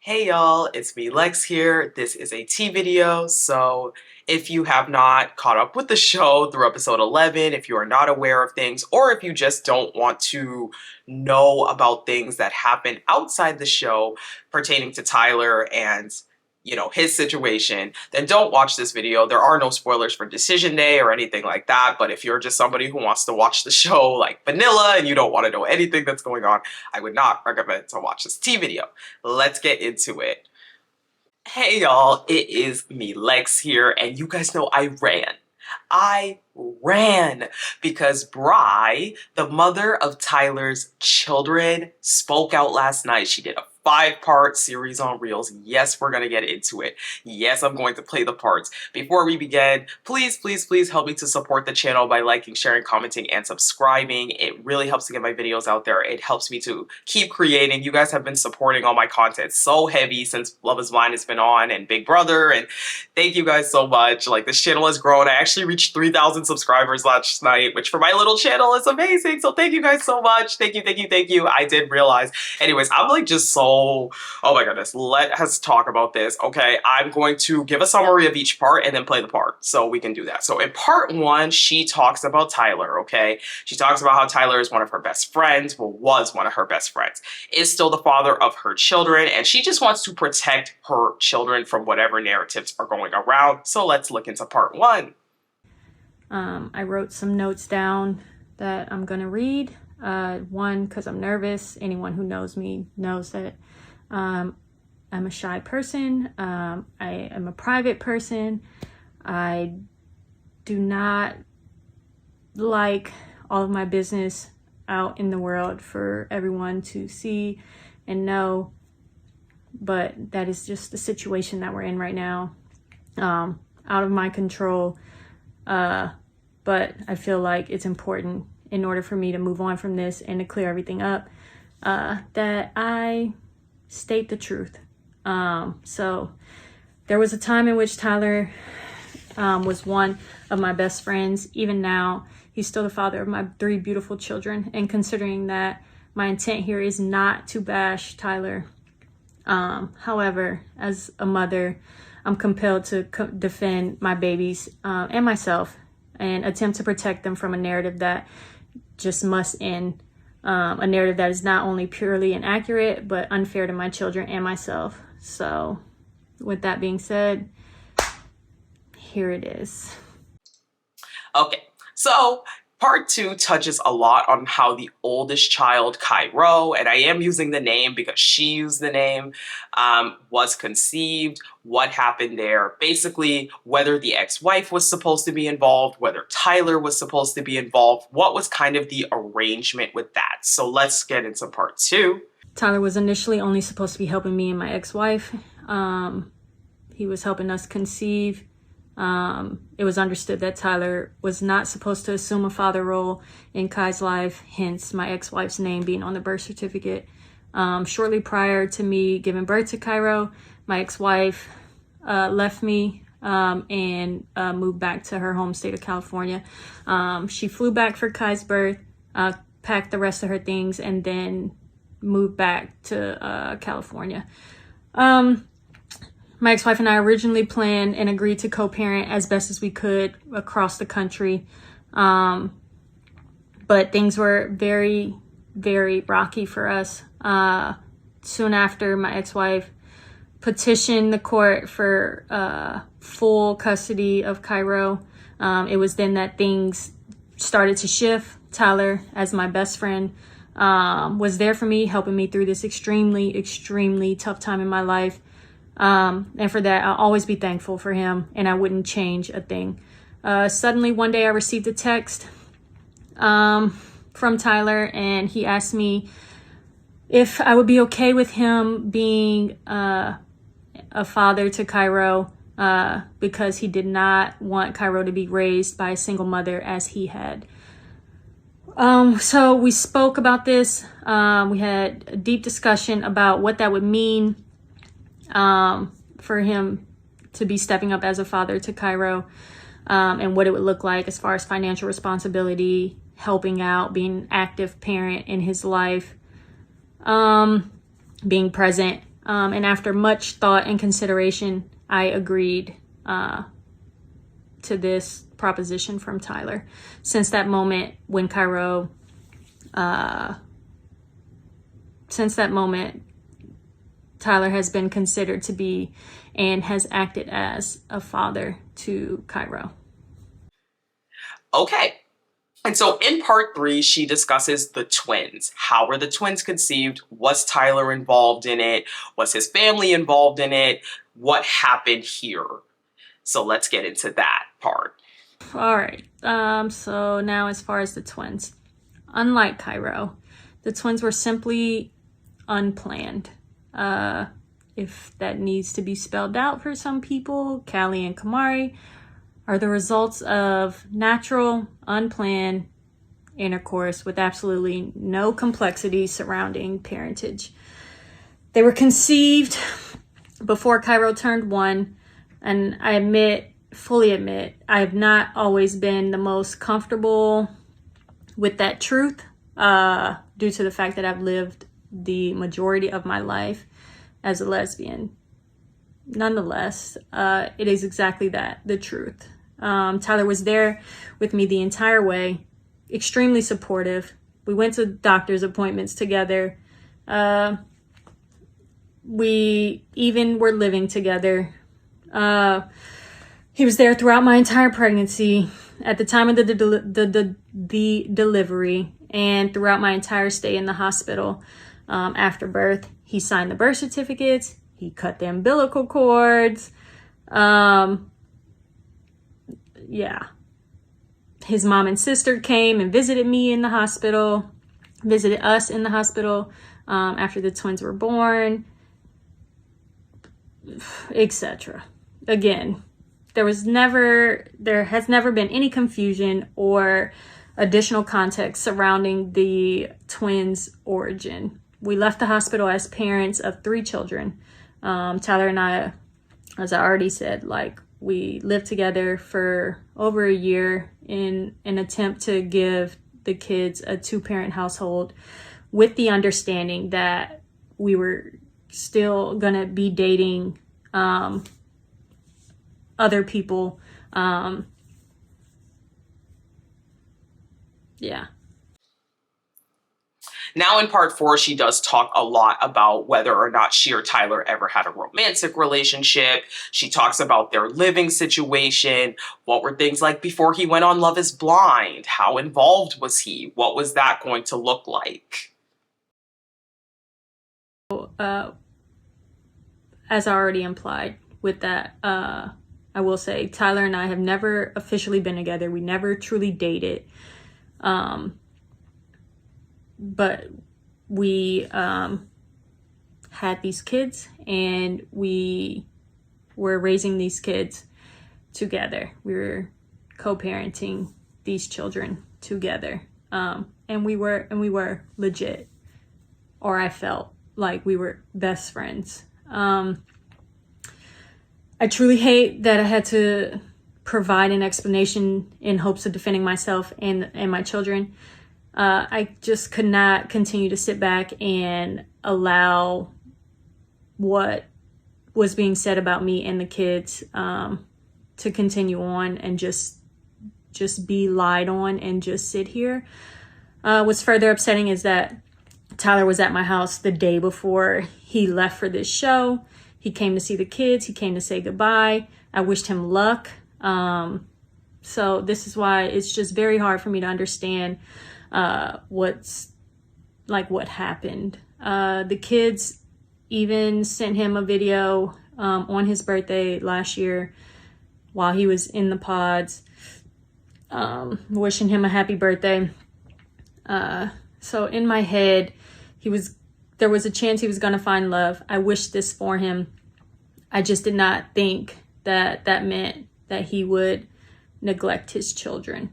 Hey y'all, it's me Lex here. This is a tea video, so if you have not caught up with the show through episode 11, if you are not aware of things, or if you just don't want to know about things that happen outside the show pertaining to Tyler and his situation, then don't watch this video. There are no spoilers for Decision Day or anything like that, but if you're just somebody who wants to watch the show like vanilla and you don't want to know anything that's going on, I would not recommend to watch this tea video. Let's get into it. Hey y'all, it is me Lex here, and you guys know I ran because Bri, the mother of Tyler's children, spoke out last night. She did a 5-part series on Reels. Yes, we're gonna get into it. Yes, I'm going to play the parts. Before we begin, please help me to support the channel by liking, sharing, commenting, and subscribing. It really helps to get my videos out there. It helps me to keep creating. You guys have been supporting all my content so heavy since Love is Blind has been on and Big Brother, and thank you guys so much. Like, this channel has grown. I actually reached 3,000 subscribers last night, which for my little channel is amazing. So thank you guys so much. Thank you. I did realize. Anyways, I'm like just so, oh my goodness, let us talk about this. Okay, I'm going to give a summary of each part and then play the part so we can do that. So in part 1, she talks about Tyler, okay? She talks about how Tyler is one of her best friends, well, was one of her best friends, is still the father of her children, and she just wants to protect her children from whatever narratives are going around. So let's look into part 1. I wrote some notes down that I'm gonna read. One, because I'm nervous. Anyone who knows me knows that I'm a shy person. I am a private person. I do not like all of my business out in the world for everyone to see and know, but that is just the situation that we're in right now. Out of my control. But I feel like it's important in order for me to move on from this and to clear everything up, that I state the truth. So there was a time in which Tyler was one of my best friends. Even now, he's still the father of my 3 beautiful children. And considering that my intent here is not to bash Tyler, however, as a mother, I'm compelled to defend my babies and myself and attempt to protect them from a narrative that just must end. A narrative that is not only purely inaccurate, but unfair to my children and myself. So with that being said, here it is. Okay, so part 2 touches a lot on how the oldest child, Cairo, and I am using the name because she used the name, was conceived, what happened there, basically whether the ex-wife was supposed to be involved, whether Tyler was supposed to be involved, what was kind of the arrangement with that. So let's get into part 2. Tyler was initially only supposed to be helping me and my ex-wife. He was helping us conceive. It was understood that Tyler was not supposed to assume a father role in Kai's life, hence my ex-wife's name being on the birth certificate. Shortly prior to me giving birth to Cairo, my ex-wife left me and moved back to her home state of California. She flew back for Kai's birth, packed the rest of her things, and then moved back to California. My ex-wife and I originally planned and agreed to co-parent as best as we could across the country. But things were very, very rocky for us. Soon after, my ex-wife petitioned the court for full custody of Cairo. It was then that things started to shift. Tyler, as my best friend, was there for me, helping me through this extremely, extremely tough time in my life. And for that, I'll always be thankful for him, and I wouldn't change a thing. Suddenly, one day I received a text from Tyler, and he asked me if I would be okay with him being a father to Cairo, because he did not want Cairo to be raised by a single mother as he had. So we spoke about this. We had a deep discussion about what that would mean for him to be stepping up as a father to Cairo, and what it would look like as far as financial responsibility, helping out, being an active parent in his life, being present And after much thought and consideration, I agreed to this proposition from Tyler. Since that moment when Cairo, since that moment, Tyler has been considered to be and has acted as a father to Cairo. Okay. And so in part 3, she discusses the twins. How were the twins conceived? Was Tyler involved in it? Was his family involved in it? What happened here? So let's get into that part. All right. So now as far as the twins, unlike Cairo, the twins were simply unplanned. If that needs to be spelled out for some people, Callie and Kamari are the results of natural, unplanned intercourse with absolutely no complexity surrounding parentage. They were conceived before Cairo turned 1, and I fully admit, I have not always been the most comfortable with that truth, due to the fact that I've lived the majority of my life as a lesbian. Nonetheless, it is exactly that, the truth. Tyler was there with me the entire way, extremely supportive. We went to doctor's appointments together. We even were living together. He was there throughout my entire pregnancy, at the time of the delivery, and throughout my entire stay in the hospital after birth. He signed the birth certificates. He cut the umbilical cords. Yeah. His mom and sister came and visited me in the hospital, visited us in the hospital after the twins were born, etc. Again, there has never been any confusion or additional context surrounding the twins' origin. We left the hospital as parents of 3 children. Tyler and I, as I already said, we lived together for over a year in an attempt to give the kids a 2-parent household, with the understanding that we were still gonna be dating other people. Yeah. Now in part 4, she does talk a lot about whether or not she or Tyler ever had a romantic relationship. She talks about their living situation. What were things like before he went on Love is Blind? How involved was he? What was that going to look like? As I already implied with that, I will say Tyler and I have never officially been together. We never truly dated. But we had these kids, and we were raising these kids together. We were co-parenting these children together. And we were legit, or I felt like we were best friends. I truly hate that I had to provide an explanation in hopes of defending myself and my children. I just could not continue to sit back and allow what was being said about me and the kids to continue on and just be lied on and just sit here. What's further upsetting is that Tyler was at my house the day before he left for this show. He came to see the kids. He came to say goodbye. I wished him luck. So this is why it's just very hard for me to understand what happened. The kids even sent him a video on his birthday last year while he was in the pods, wishing him a happy birthday. So in my head, there was a chance he was going to find love. I wished this for him. I just did not think that meant that he would neglect his children.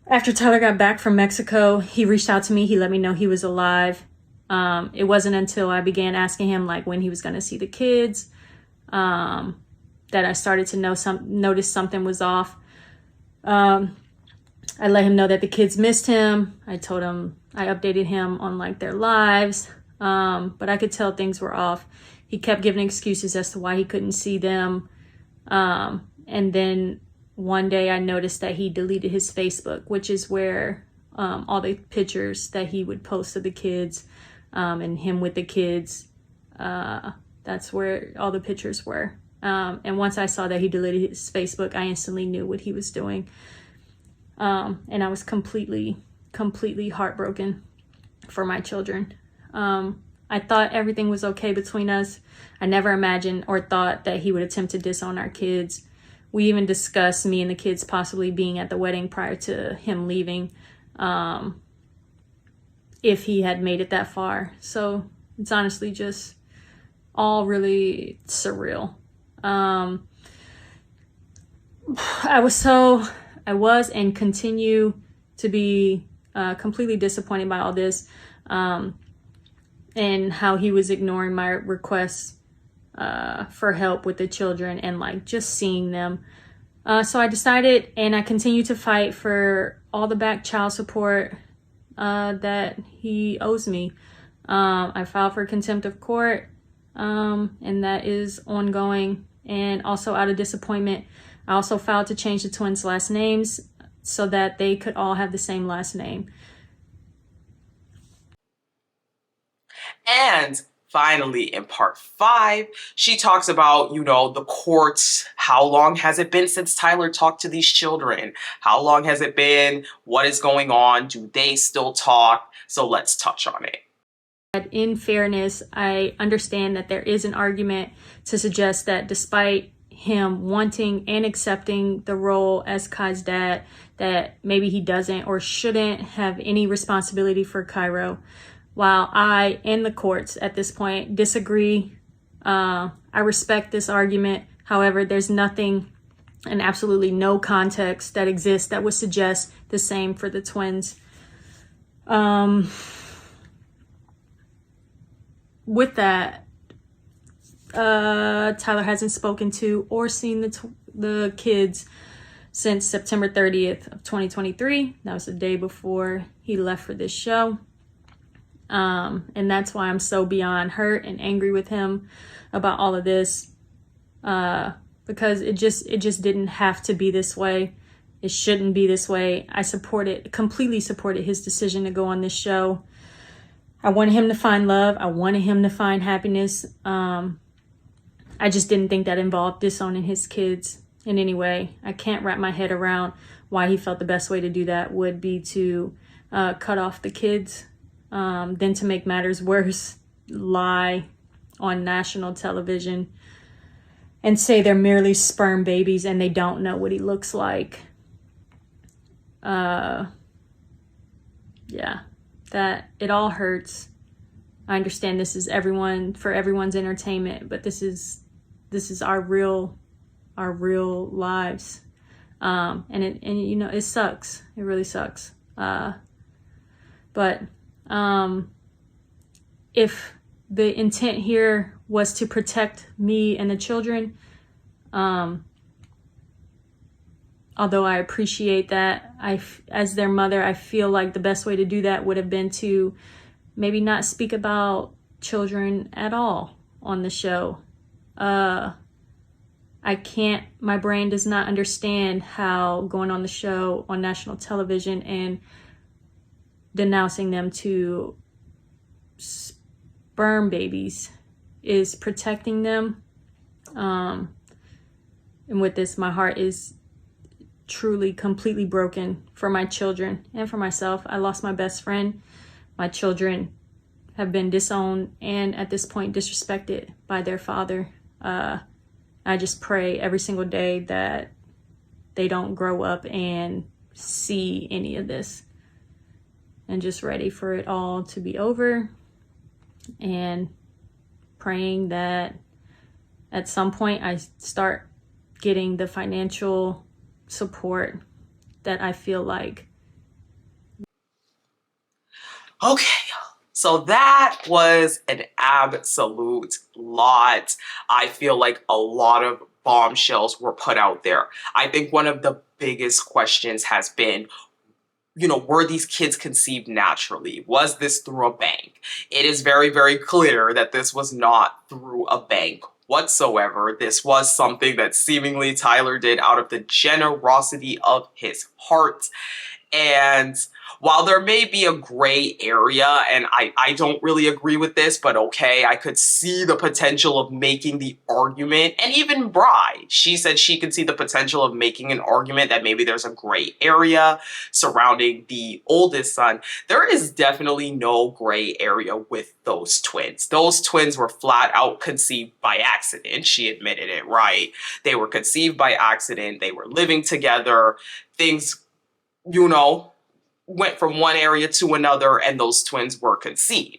After Tyler got back from Mexico, he reached out to me. He let me know he was alive. It wasn't until I began asking him when he was going to see the kids that I started to notice something was off. I let him know that the kids missed him. I updated him on their lives. But I could tell things were off. He kept giving excuses as to why he couldn't see them. And then one day I noticed that he deleted his Facebook, which is where all the pictures that he would post of the kids and him with the kids, that's where all the pictures were. And once I saw that he deleted his Facebook, I instantly knew what he was doing. And I was completely heartbroken for my children. I thought everything was okay between us. I never imagined or thought that he would attempt to disown our kids. We even discussed me and the kids possibly being at the wedding prior to him leaving, if he had made it that far. So it's honestly just all really surreal. I was and continue to be completely disappointed by all this, and how he was ignoring my requests for help with the children and like just seeing them. So I decided, and I continue to fight for all the back child support that he owes me. I filed for contempt of court, and that is ongoing. And also out of disappointment, I also filed to change the twins' last names so that they could all have the same last name. And finally, in part 5, she talks about, the courts. How long has it been since Tyler talked to these children? How long has it been? What is going on? Do they still talk? So let's touch on it. In fairness, I understand that there is an argument to suggest that despite him wanting and accepting the role as Kai's dad, that maybe he doesn't or shouldn't have any responsibility for Cairo. While I and the courts at this point disagree, I respect this argument. However, there's nothing and absolutely no context that exists that would suggest the same for the twins. With that, Tyler hasn't spoken to or seen the kids since September 30th of 2023. That was the day before he left for this show. And that's why I'm so beyond hurt and angry with him about all of this. Because it just didn't have to be this way. It shouldn't be this way. I completely supported his decision to go on this show. I wanted him to find love. I wanted him to find happiness. I just didn't think that involved disowning his kids in any way. I can't wrap my head around why he felt the best way to do that would be to cut off the kids. Then to make matters worse, lie on national television and say they're merely sperm babies and they don't know what he looks like. Yeah, that it all hurts. I understand this is for everyone's entertainment, but this is our real lives. And it sucks. It really sucks. But if the intent here was to protect me and the children, although I appreciate that, as their mother, I feel like the best way to do that would have been to maybe not speak about children at all on the show. My brain does not understand how going on the show on national television and denouncing them to sperm babies is protecting them. And with this, my heart is truly completely broken for my children and for myself. I lost my best friend. My children have been disowned and at this point disrespected by their father. I just pray every single day that they don't grow up and see any of this, and just ready for it all to be over, and praying that at some point I start getting the financial support that I feel like. Okay, so that was an absolute lot. I feel like a lot of bombshells were put out there. I think one of the biggest questions has been, were these kids conceived naturally? Was this through a bank? It is very, very clear that this was not through a bank whatsoever. This was something that seemingly Tyler did out of the generosity of his heart. And while there may be a gray area, and I don't really agree with this, but okay, I could see the potential of making the argument. And even Bri, she said she could see the potential of making an argument that maybe there's a gray area surrounding the oldest son. There is definitely no gray area with those twins. Those twins were flat out conceived by accident. She admitted it, right? They were conceived by accident. They were living together. Things, went from one area to another, and those twins were conceived.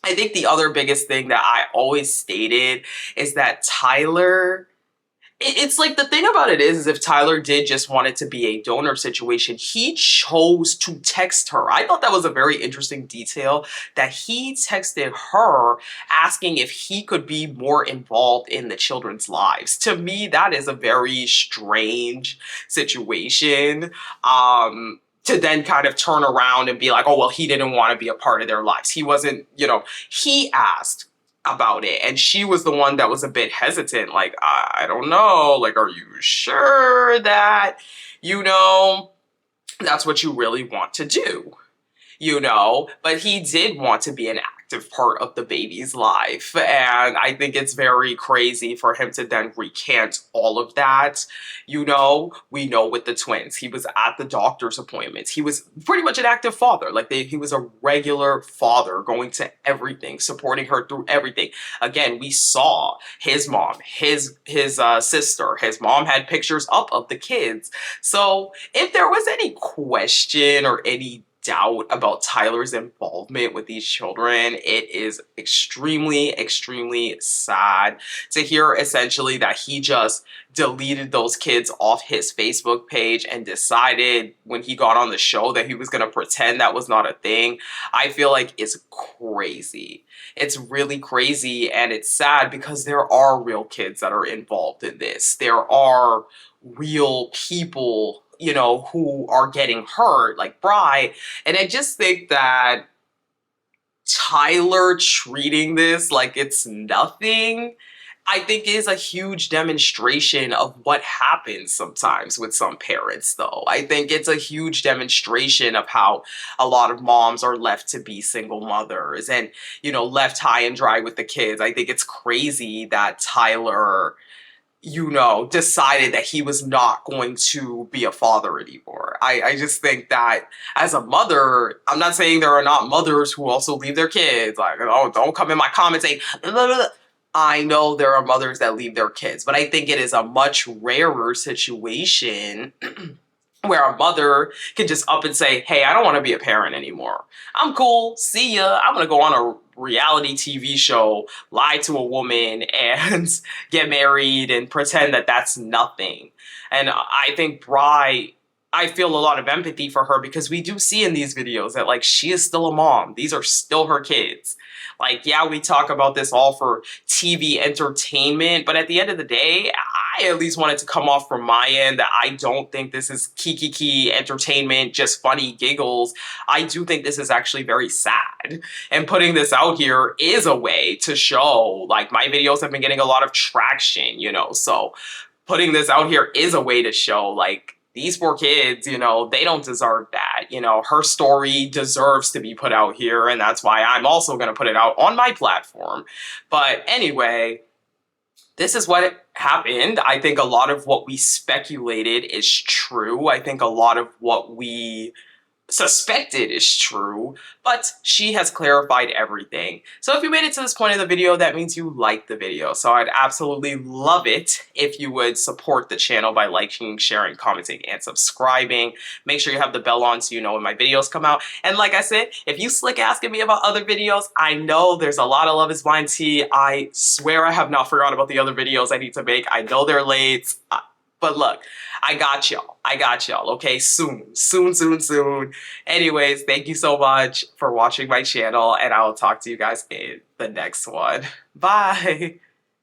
I think the other biggest thing that I always stated is that Tyler, it's like the thing about it is if Tyler did just want it to be a donor situation, he chose to text her. I thought that was a very interesting detail, that he texted her asking if he could be more involved in the children's lives. To me, that is a very strange situation. To then kind of turn around and be like, oh, well, he didn't want to be a part of their lives. He wasn't, he asked about it, and she was the one that was a bit hesitant, like, I don't know, like, are you sure that, that's what you really want to do? But he did want to be an active part of the baby's life. And I think it's very crazy for him to then recant all of that. We know with the twins, he was at the doctor's appointments. He was pretty much an active father. Like he was a regular father, going to everything, supporting her through everything. Again, we saw his mom, his sister, his mom had pictures up of the kids. So if there was any question or any doubt about Tyler's involvement with these children, it is extremely, extremely sad to hear essentially that he just deleted those kids off his Facebook page and decided when he got on the show that he was going to pretend that was not a thing. I feel like it's crazy. It's really crazy, and it's sad because there are real kids that are involved in this. There are real people who are getting hurt, like Bri. And I just think that Tyler treating this like it's nothing, I think is a huge demonstration of what happens sometimes with some parents, though. I think it's a huge demonstration of how a lot of moms are left to be single mothers and, left high and dry with the kids. I think it's crazy that Tyler decided that he was not going to be a father anymore. I just think that as a mother, I'm not saying there are not mothers who also leave their kids. Like, oh, don't come in my comments saying, blah, blah, blah. I know there are mothers that leave their kids, but I think it is a much rarer situation where a mother can just up and say, hey, I don't want to be a parent anymore. I'm cool. See ya. I'm going to go on a reality TV show, lie to a woman, and get married and pretend that that's nothing. And I think Bri, I feel a lot of empathy for her because we do see in these videos that, like, she is still a mom. These are still her kids. Like, yeah, we talk about this all for TV entertainment, but at the end of the day, I at least wanted to come off from my end that I don't think this is kiki entertainment, just funny giggles. I do think this is actually very sad. And putting this out here is a way to show, like, my videos have been getting a lot of traction, so putting this out here is a way to show, like, these poor kids, they don't deserve that. Her story deserves to be put out here, and that's why I'm also going to put it out on my platform. But anyway, this is what happened. I think a lot of what we speculated is true. I think a lot of what we suspected is true, but she has clarified everything. So if you made it to this point in the video, that means you liked the video. So I'd absolutely love it if you would support the channel by liking, sharing, commenting, and subscribing. Make sure you have the bell on so you know when my videos come out. And like I said, if you slick asking me about other videos, I know there's a lot of Love is Blind tea. I swear I have not forgotten about the other videos I need to make. I know they're late, but look, I got y'all, okay? Soon. Anyways, thank you so much for watching my channel, and I will talk to you guys in the next one. Bye!